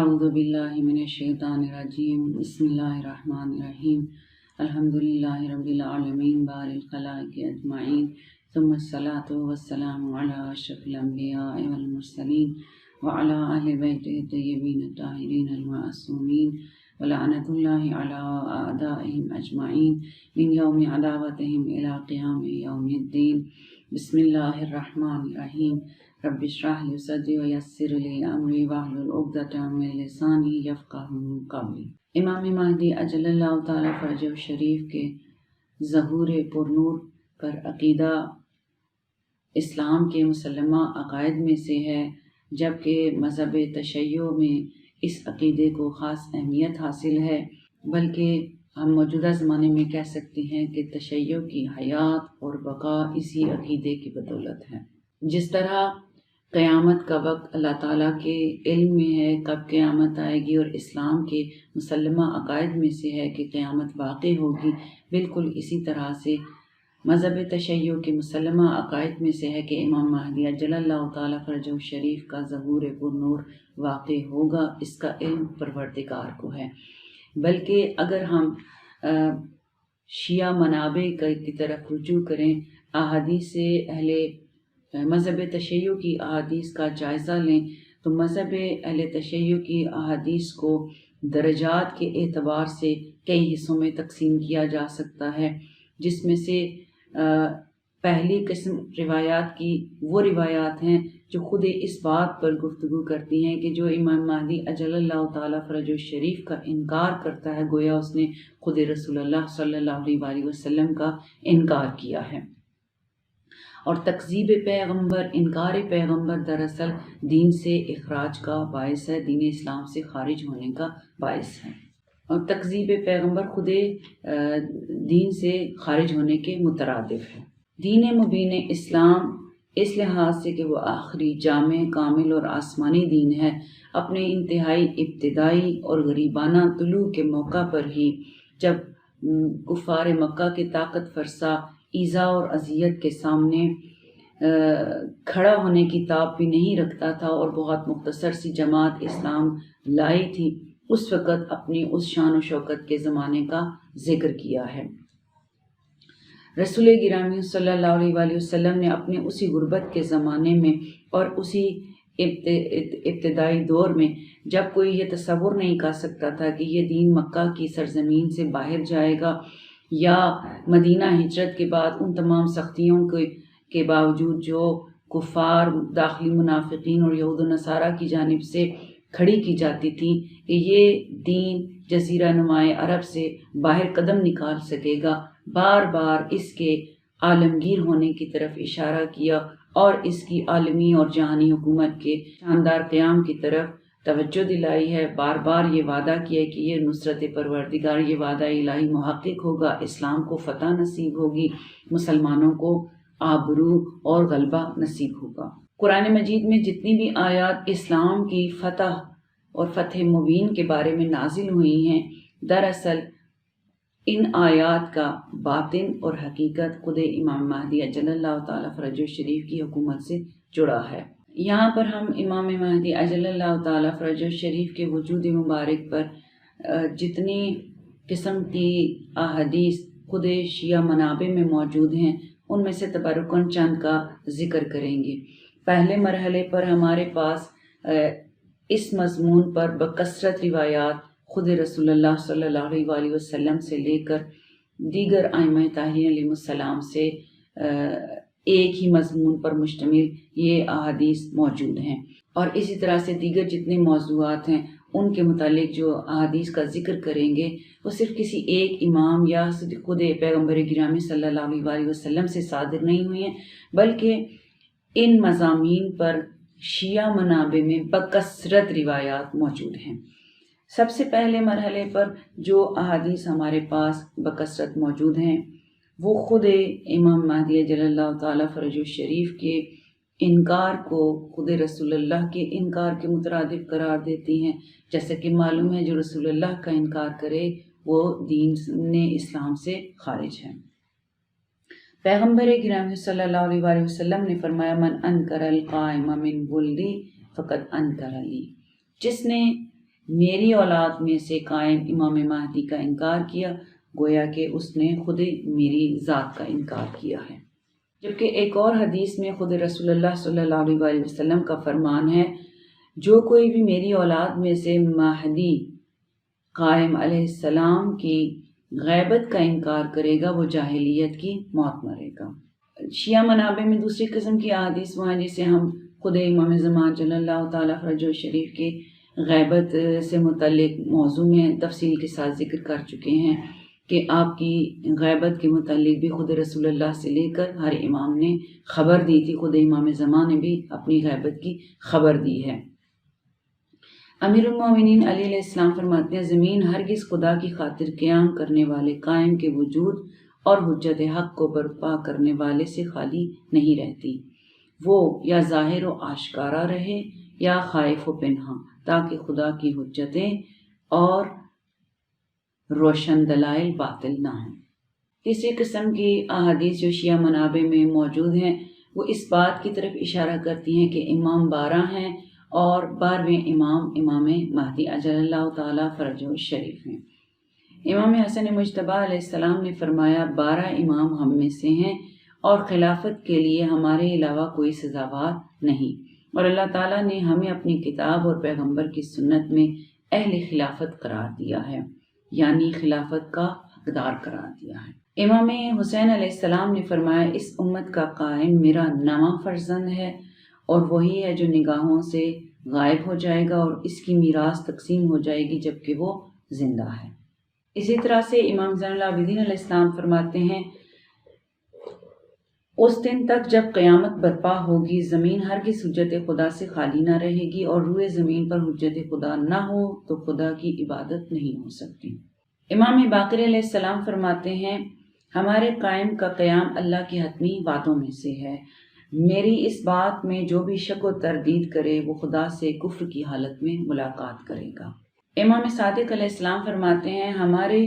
اعوذ باللہ من الشیطان الرجیم بسم اللہ الرحمن الرحیم الحمدللہ رب العالمین بار الخلائق اجمعین ثم الصلاة والسلام علی اشرف الانبیاء والمرسلین وعلی اہل بیتہ الطیبین الطاہرین المعصومین ولعنۃ اللہ علی اعدائہم اجمعین من یوم عداوتہم الی قیام یوم الدین بسم اللہ الرحمن الرحیم رب اشرح لی صدری ویسر لی امری واحلل عقدۃ من لسانی یفقہوا قولی۔ امام مہدی اجل اللہ تعالی فرجہ شریف کے ظہور پرنور پر عقیدہ اسلام کے مسلمہ عقائد میں سے ہے، جبکہ مذہب تشیع میں اس عقیدے کو خاص اہمیت حاصل ہے، بلکہ ہم موجودہ زمانے میں کہہ سکتے ہیں کہ تشیع کی حیات اور بقا اسی عقیدے کی بدولت ہے۔ جس طرح قیامت کا وقت اللہ تعالیٰ کے علم میں ہے، کب قیامت آئے گی، اور اسلام کے مسلمہ عقائد میں سے ہے کہ قیامت واقع ہوگی، بالکل اسی طرح سے مذہب تشیع کے مسلمہ عقائد میں سے ہے کہ امام مہدی اجل اللہ تعالیٰ فرجہ شریف کا ظہور پرنور واقع ہوگا، اس کا علم پروردگار کو ہے۔ بلکہ اگر ہم شیعہ منابع کی طرف رجوع کریں، احادیث سے اہل مذہب تشیع کی احادیث کا جائزہ لیں تو مذہب اہل تشیع کی احادیث کو درجات کے اعتبار سے کئی حصوں میں تقسیم کیا جا سکتا ہے، جس میں سے پہلی قسم روایات کی وہ روایات ہیں جو خود اس بات پر گفتگو کرتی ہیں کہ جو امام مہدی اجل اللہ تعالیٰ فرجہ شریف کا انکار کرتا ہے، گویا اس نے خود رسول اللہ صلی اللہ علیہ وآلہ وسلم کا انکار کیا ہے۔ اور تکذیب پیغمبر، انکار پیغمبر دراصل دین سے اخراج کا باعث ہے، دین اسلام سے خارج ہونے کا باعث ہے، اور تکذیب پیغمبر خود دین سے خارج ہونے کے مترادف ہے۔ دین مبین اسلام اس لحاظ سے کہ وہ آخری جامع کامل اور آسمانی دین ہے، اپنے انتہائی ابتدائی اور غریبانہ طلوع کے موقع پر ہی، جب کفار مکہ کے طاقت فرسا ایذا اور اذیت کے سامنے کھڑا ہونے کی تاب بھی نہیں رکھتا تھا اور بہت مختصر سی جماعت اسلام لائی تھی، اس وقت اپنی اس شان و شوکت کے زمانے کا ذکر کیا ہے۔ رسول گرامی صلی اللہ علیہ وآلہ وسلم نے اپنے اسی غربت کے زمانے میں اور اسی ابتدائی دور میں، جب کوئی یہ تصور نہیں کر سکتا تھا کہ یہ دین مکہ کی سرزمین سے باہر جائے گا، یا مدینہ ہجرت کے بعد ان تمام سختیوں کے باوجود جو کفار، داخلی منافقین اور یہود و نصارہ کی جانب سے کھڑی کی جاتی تھی کہ یہ دین جزیرہ نمائے عرب سے باہر قدم نکال سکے گا، بار بار اس کے عالمگیر ہونے کی طرف اشارہ کیا اور اس کی عالمی اور جہانی حکومت کے شاندار قیام کی طرف توجہ دلائی ہے، بار بار یہ وعدہ کیا کہ یہ نصرت پروردگار، یہ وعدہ الہی محقق ہوگا، اسلام کو فتح نصیب ہوگی، مسلمانوں کو آبرو اور غلبہ نصیب ہوگا۔ قرآن مجید میں جتنی بھی آیات اسلام کی فتح اور فتح مبین کے بارے میں نازل ہوئی ہیں، دراصل ان آیات کا باطن اور حقیقت خود امام مہدی اجل اللہ تعالیٰ فرجہ شریف کی حکومت سے جڑا ہے۔ یہاں پر ہم امام مہدی اجل اللہ تعالیٰ فرجہ شریف کے وجود مبارک پر جتنی قسم کی احادیث خود شیعہ منابع میں موجود ہیں، ان میں سے تبرکاً چند کا ذکر کریں گے۔ پہلے مرحلے پر ہمارے پاس اس مضمون پر بکثرت روایات خود رسول اللہ صلی اللہ علیہ وآلہ وسلم سے لے کر دیگر ائمہ طاہرین علیہ السلام سے ایک ہی مضمون پر مشتمل یہ احادیث موجود ہیں، اور اسی طرح سے دیگر جتنے موضوعات ہیں ان کے متعلق جو احادیث کا ذکر کریں گے وہ صرف کسی ایک امام یا خود پیغمبر گرامی صلی اللہ علیہ وآلہ وسلم سے صادر نہیں ہوئی ہیں، بلکہ ان مضامین پر شیعہ منابع میں بکثرت روایات موجود ہیں۔ سب سے پہلے مرحلے پر جو احادیث ہمارے پاس بکثرت موجود ہیں وہ خود امام مہدی اجل اللہ تعالیٰ فرجہ شریف کے انکار کو خود رسول اللہ کے انکار کے مترادف قرار دیتی ہیں۔ جیسا کہ معلوم ہے جو رسول اللہ کا انکار کرے وہ دین اسلام سے خارج ہے۔ پیغمبر گرامی صلی اللہ علیہ وآلہ وسلم نے فرمایا من انکر القائم من ولدی فقد انکر علی، جس نے میری اولاد میں سے قائم امام مہدی کا انکار کیا، گویا کہ اس نے خود میری ذات کا انکار کیا ہے۔ جبکہ ایک اور حدیث میں خود رسول اللہ صلی اللہ علیہ وآلہ وسلم کا فرمان ہے، جو کوئی بھی میری اولاد میں سے مہدی قائم علیہ السلام کی غیبت کا انکار کرے گا وہ جاہلیت کی موت مرے گا۔ شیعہ منابع میں دوسری قسم کی احادیث وہ ہیں جسے ہم خود امام زمان جل اللہ تعالیٰ فرجہ شریف کے غیبت سے متعلق موضوع میں تفصیل کے ساتھ ذکر کر چکے ہیں کہ آپ کی غیبت کے متعلق بھی خود رسول اللہ سے لے کر ہر امام نے خبر دی تھی، خود امام زمان نے بھی اپنی غیبت کی خبر دی ہے۔ امیر المومنین علی علیہ السلام فرماتے ہیں، زمین ہرگز خدا کی خاطر قیام کرنے والے قائم کے وجود اور حجت حق کو برپا کرنے والے سے خالی نہیں رہتی، وہ یا ظاہر و آشکارا رہے یا خائف و پنہاں، تاکہ خدا کی حجتیں اور روشن دلائل باطل نہ ہوں۔ تیسری قسم کی احادیث جو شیعہ منابع میں موجود ہیں وہ اس بات کی طرف اشارہ کرتی ہیں کہ امام 12 ہیں اور 12ویں امام مہدی اجل اللہ تعالیٰ فرجہ شریف ہیں۔ امام حسن مجتبی علیہ السلام نے فرمایا، 12 امام ہم میں سے ہیں اور خلافت کے لیے ہمارے علاوہ کوئی سزاوار نہیں، اور اللہ تعالیٰ نے ہمیں اپنی کتاب اور پیغمبر کی سنت میں اہل خلافت قرار دیا ہے، یعنی خلافت کا حقدار قرار دیا ہے۔ امام حسین علیہ السلام نے فرمایا، اس امت کا قائم میرا نواں فرزند ہے اور وہی ہے جو نگاہوں سے غائب ہو جائے گا اور اس کی میراث تقسیم ہو جائے گی جبکہ وہ زندہ ہے۔ اسی طرح سے امام زین العابدین علیہ السلام فرماتے ہیں، اس دن تک جب قیامت برپا ہوگی زمین ہرگز حجت خدا سے خالی نہ رہے گی، اور روئے زمین پر حجت خدا نہ ہو تو خدا کی عبادت نہیں ہو سکتی۔ امام باقر علیہ السلام فرماتے ہیں، ہمارے قائم کا قیام اللہ کے حتمی وعدوں میں سے ہے، میری اس بات میں جو بھی شک و تردید کرے وہ خدا سے کفر کی حالت میں ملاقات کرے گا۔ امام صادق علیہ السلام فرماتے ہیں، ہمارے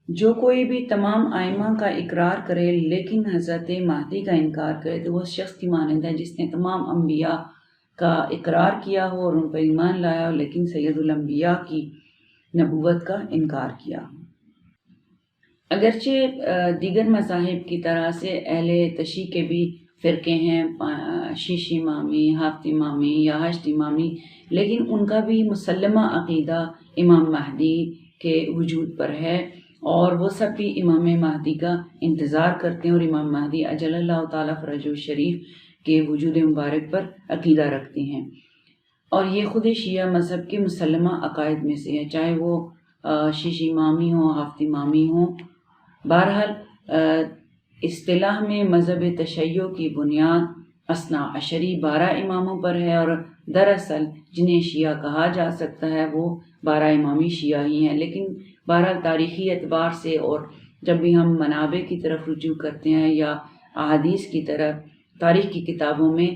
جو کوئی بھی تمام ائمہ کا اقرار کرے لیکن حضرت مہدی کا انکار کرے تو وہ شخص کی مانند ہے جس نے تمام انبیاء کا اقرار کیا ہو اور ان پر ایمان لایا ہو لیکن سید الانبیاء کی نبوت کا انکار کیا ہو۔ اگرچہ دیگر مذاہب کی طرح سے اہل تشیع کے بھی فرقے ہیں، شیش امامی، ہفت امامی یا ہشت امامی، لیکن ان کا بھی مسلمہ عقیدہ امام مہدی کے وجود پر ہے اور وہ سب بھی امام مہدی کا انتظار کرتے ہیں اور امام مہدی اجل اللہ تعالیٰ فرجہ شریف کے وجود مبارک پر عقیدہ رکھتے ہیں، اور یہ خود شیعہ مذہب کے مسلمہ عقائد میں سے ہے، چاہے وہ شیش امامی ہوں، ہفت امامی ہوں۔ بہرحال اصطلاح میں مذہب تشیع کی بنیاد اثنا عشری 12 اماموں پر ہے، اور دراصل جنہیں شیعہ کہا جا سکتا ہے وہ 12 امامی شیعہ ہی ہیں، لیکن بہرحال تاریخی اعتبار سے اور جب بھی ہم منابع کی طرف رجوع کرتے ہیں یا احادیث کی طرف، تاریخ کی کتابوں میں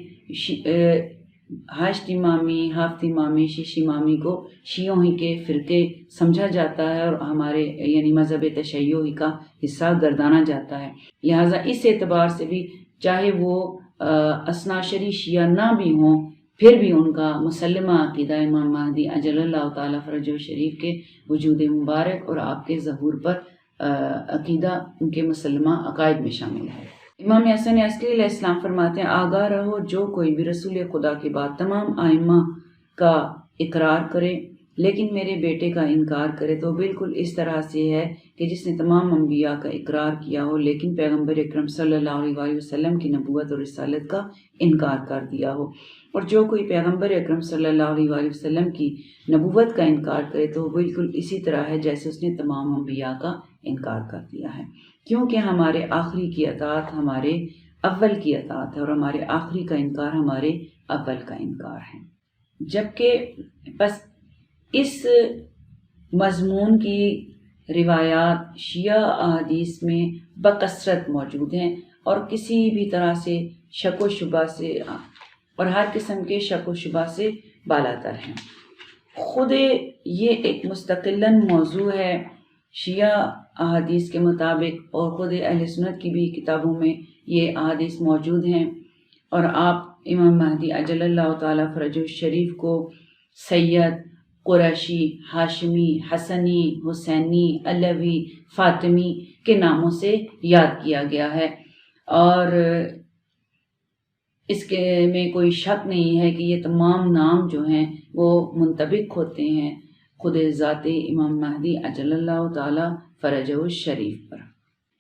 ہشت امامی، ہفت امامی، شیش امامی کو شیعوں ہی کے فرقے سمجھا جاتا ہے اور ہمارے یعنی مذہب تشیع ہی کا حصہ گردانا جاتا ہے۔ لہٰذا اس اعتبار سے بھی چاہے وہ اثنا عشری شیعہ نہ بھی ہوں پھر بھی ان کا مسلمہ عقیدہ امام مہدی اجل اللہ تعالیٰ فرجہ شریف کے وجود مبارک اور آپ کے ظہور پر عقیدہ ان کے مسلمہ عقائد میں شامل ہے۔ امام حسن عسکری علیہ السلام فرماتے ہیں، آگاہ رہو جو کوئی بھی رسول خدا کے بعد تمام ائمہ کا اقرار کرے لیکن میرے بیٹے کا انکار کرے تو بالکل اس طرح سے ہے کہ جس نے تمام انبیاء کا اقرار کیا ہو لیکن پیغمبر اکرم صلی اللہ علیہ وآلہ وسلم کی نبوت اور رسالت کا انکار کر دیا ہو، اور جو کوئی پیغمبر اکرم صلی اللہ علیہ وآلہ وسلم کی نبوت کا انکار کرے تو بالکل اسی طرح ہے جیسے اس نے تمام انبیاء کا انکار کر دیا ہے، کیونکہ ہمارے آخری کی اطاعت ہمارے اول کی اطاعت ہے اور ہمارے آخری کا انکار ہمارے اول کا انکار ہے۔ جبکہ بس اس مضمون کی روایات شیعہ احادیث میں بکثرت موجود ہیں اور کسی بھی طرح سے شک و شبہ سے اور ہر قسم کے شک و شبہ سے بالاتر ہیں۔ خود یہ ایک مستقلاً موضوع ہے شیعہ احادیث کے مطابق، اور خود اہل سنت کی بھی کتابوں میں یہ احادیث موجود ہیں، اور آپ امام مہدی اجل اللہ تعالیٰ فرجہ شریف کو سید، قریشی، ہاشمی، حسنی، حسینی، علوی، فاطمی کے ناموں سے یاد کیا گیا ہے، اور اس کے میں کوئی شک نہیں ہے کہ یہ تمام نام جو ہیں وہ منطبق ہوتے ہیں خود ذات امام مہدی عجل اللہ تعالی فرجہ الشریف پر۔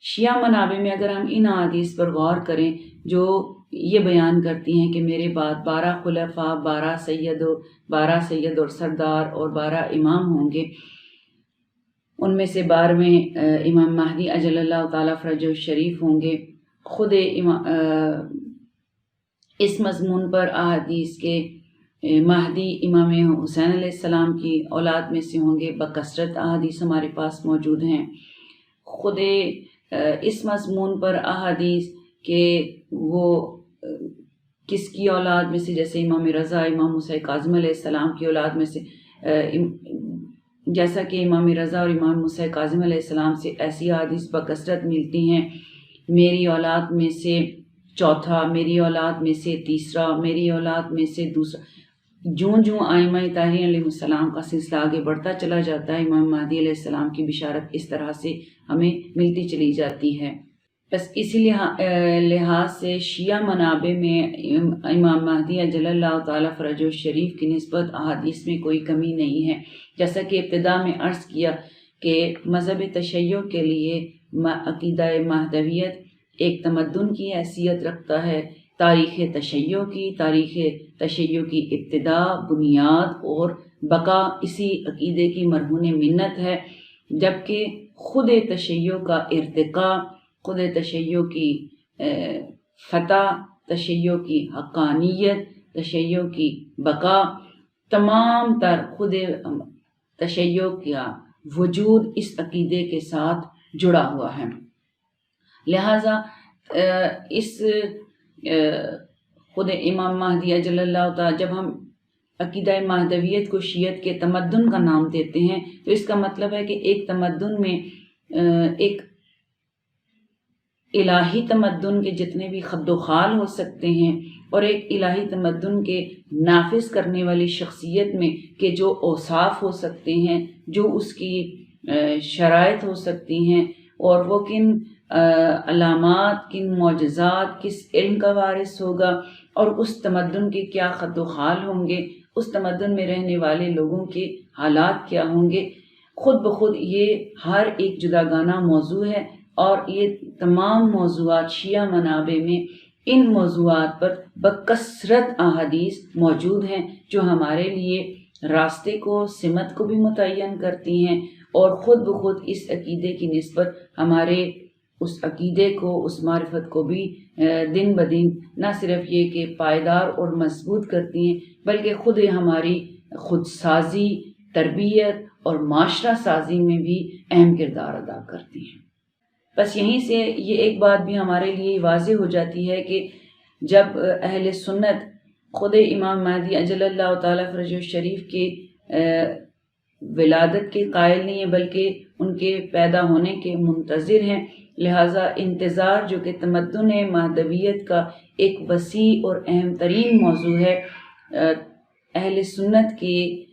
شیعہ منابع میں اگر ہم ان احادیث پر غور کریں جو یہ بیان کرتی ہیں کہ میرے بعد 12 خلفاء، 12 سید اور سردار اور 12 امام ہوں گے، ان میں سے 12ویں امام مہدی عجل اللہ تعالی فرجہ الشریف ہوں گے۔ خود اس مضمون پر احادیث کے مہدی امام حسین علیہ السلام کی اولاد میں سے ہوں گے، بکثرت احادیث ہمارے پاس موجود ہیں۔ خود اس مضمون پر احادیث کہ وہ کس کی اولاد میں سے، جیسے امام رضا، امام موسیٰ کاظم علیہ السلام کی اولاد میں سے، جیسا کہ امام رضا اور امام موسیٰ کاظم علیہ السلام سے ایسی احادیث بکثرت ملتی ہیں، میری اولاد میں سے چوتھا، میری اولاد میں سے تیسرا، میری اولاد میں سے دوسرا، جوں ائمہ طاہرین علیہ السلام کا سلسلہ آگے بڑھتا چلا جاتا ہے، امام مہدی علیہ السلام کی بشارت اس طرح سے ہمیں ملتی چلی جاتی ہے۔ بس اسی لحاظ سے شیعہ منابع میں امام مہدی عجل اللہ تعالی فرجہ الشریف کی نسبت احادیث میں کوئی کمی نہیں ہے، جیسا کہ ابتدا میں عرض کیا کہ مذہب تشیع کے لیے عقیدہ مہدویت ایک تمدن کی حیثیت رکھتا ہے، تاریخ تشیع کی ابتدا، بنیاد اور بقا اسی عقیدے کی مرہون منت ہے، جبکہ خود تشیع کا ارتقاء، خود تشیع کی فتح، تشیع کی حقانیت، تشیع کی بقا، تمام تر خود تشیع کا وجود اس عقیدے کے ساتھ جڑا ہوا ہے۔ لہٰذا اس خود امام مہدی عجل اللہ تعالی، جب ہم عقیدہ مہدویت کو شیعت کے تمدن کا نام دیتے ہیں تو اس کا مطلب ہے کہ ایک تمدن میں ایک الہی تمدن کے جتنے بھی خد و خال ہو سکتے ہیں، اور ایک الہی تمدن کے نافذ کرنے والی شخصیت میں کہ جو اوصاف ہو سکتے ہیں، جو اس کی شرائط ہو سکتی ہیں، اور وہ کن علامات، کن معجزات، کس علم کا وارث ہوگا، اور اس تمدن کے کیا خد و خال ہوں گے، اس تمدن میں رہنے والے لوگوں کے حالات کیا ہوں گے، خود بخود یہ ہر ایک جداگانہ موضوع ہے، اور یہ تمام موضوعات شیعہ منابع میں ان موضوعات پر بکثرت احادیث موجود ہیں جو ہمارے لیے راستے کو، سمت کو بھی متعین کرتی ہیں، اور خود بخود اس عقیدے کی نسبت ہمارے اس عقیدے کو، اس معرفت کو بھی دن بدن نہ صرف یہ کہ پائیدار اور مضبوط کرتی ہیں، بلکہ خود ہماری خود سازی، تربیت اور معاشرہ سازی میں بھی اہم کردار ادا کرتی ہیں۔ بس یہیں سے یہ ایک بات بھی ہمارے لیے واضح ہو جاتی ہے کہ جب اہل سنت خود امام مہدی عجل اللہ تعالی فرجہ الشریف کے ولادت کے قائل نہیں ہیں بلکہ ان کے پیدا ہونے کے منتظر ہیں، لہٰذا انتظار جو کہ تمدن مہدویت کا ایک وسیع اور اہم ترین موضوع ہے، اہل سنت کی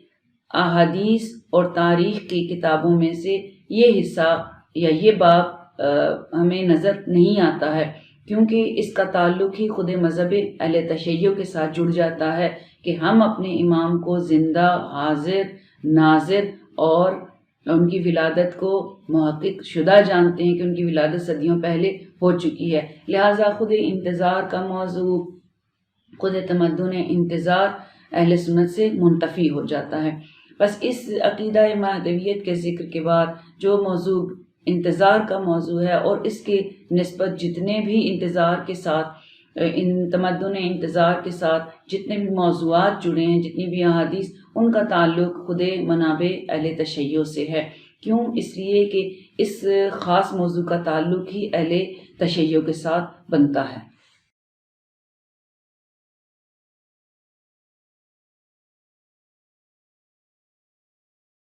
احادیث اور تاریخ کی کتابوں میں سے یہ حصہ یا یہ باب ہمیں نظر نہیں آتا ہے، کیونکہ اس کا تعلق ہی خود مذہب اہل تشیع کے ساتھ جڑ جاتا ہے کہ ہم اپنے امام کو زندہ، حاضر، ناظر اور ان کی ولادت کو محقق شدہ جانتے ہیں کہ ان کی ولادت صدیوں پہلے ہو چکی ہے، لہٰذا خود انتظار کا موضوع، خود تمدن انتظار اہل سنت سے منتفی ہو جاتا ہے۔ بس اس عقیدہ مہدویت کے ذکر کے بعد جو موضوع انتظار کا موضوع ہے، اور اس کے نسبت جتنے بھی انتظار کے ساتھ، ان تمدن انتظار کے ساتھ جتنے بھی موضوعات جڑے ہیں، جتنی بھی احادیث، ان کا تعلق خود منابع اہل تشیع سے ہے۔ کیوں؟ اس لیے کہ اس خاص موضوع کا تعلق ہی اہل تشیع کے ساتھ بنتا ہے۔